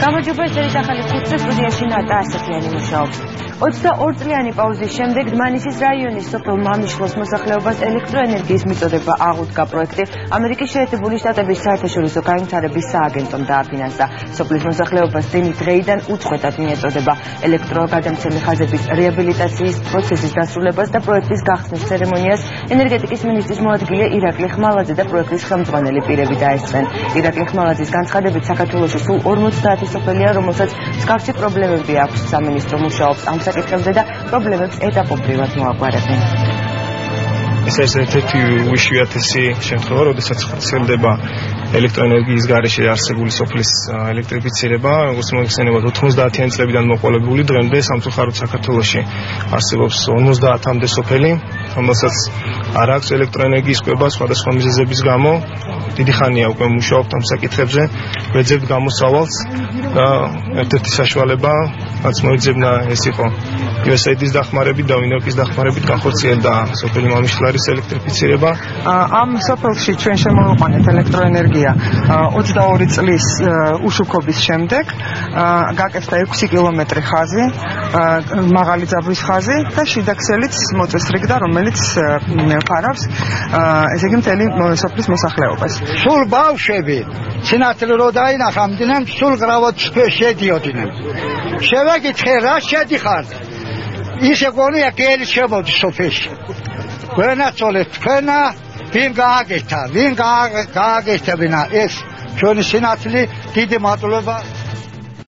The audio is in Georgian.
გამარჯობა, ეს არის ახალი ხუთზე სტუდიაში ნატა ასათიანი მუშაობს. 22 წლიანი პაუზის შემდეგ დმანისის რაიონის სოფელ მამიშლოს მოსახლეობას ელექტროენერგიის მიწოდება აღუდგა პროექტი ამერიკის შეერთებული შტატების საერთაშორისო განვითარების სააგენტომ დააფინანსა. სოფლის მოსახლეობას წინის დღეიდან უწყვეტად მიეწოდება ელექტროგადამცემი ხაზების რეაბილიტაციის პროცესის დასრულებას და პროექტის გახსნის ცერემონიას ენერგეტიკის მინისტრის მოადგილე ირაკლი ხმალაძე და პროექტის ხელმძღვანელი პირები დაესწრნენ. ირაკლი ხმალაძის განცხადებით საქართველოში სულ 50 სოფელია, რომელსაც მსგავსი პრობლემები აქვს. სამინისტრო მუშაობს ამ საკითხებზე და პრობლემებს ეტაპობრივად მოაგვარებენ. ეს არის ერთ-ერთი უიშვიათესი შემთხვევა, როდესაც ხდება ელექტროენერგიის გარეშე არსებული სოფლის ელექტრიფიცირება, როგორც მოიხსენებათ 90-იანი წლებიდან მოყოლებული დღემდე სამწუხაროდ საქართველოში არსებობს 50-მდე სოფელი, რომელსაც არ აქვს ელექტროენერგიის კვება სხვადასხვა მიზეზების გამო. დიდი ხანია უკვე მუშაობთ ამ საკითხებზე, ვეძებთ გამოსავალს და ერთ-ერთი საშუალება, რაც მოიძებნა ეს იყო USAID-ის დახმარებით და UNEP-ის დახმარებით განხორციელდა სოფელი მამიშლარის ელექტრიფიცირება. ამ სოფელში ჩვენ შემოვიყვანეთ ელექტროენერგია 22 წლის უშუქობის შემდეგ, გაკეთდა 6 კილომეტრი ხაზი, მაღალი ძაბვის ხაზი და შიდა ქსელიც მოწესრიგდა, რომელიც ფარავს ესე იგი მთელი სოფლის მოსახლეობას. სულ ბავშვები სინათლე რო დაინახავდნენ, სულ გრავად შედიოდნენ. შევეკითხე, რა შედიხარ? ისე გონია გელი შემოდი სოფელში. გვენაცოლეთ თქვენა, ვინ გააკეთა, ვინ გააკეთებინა ეს ჩვენი სინათლე, დიდი მადლობა.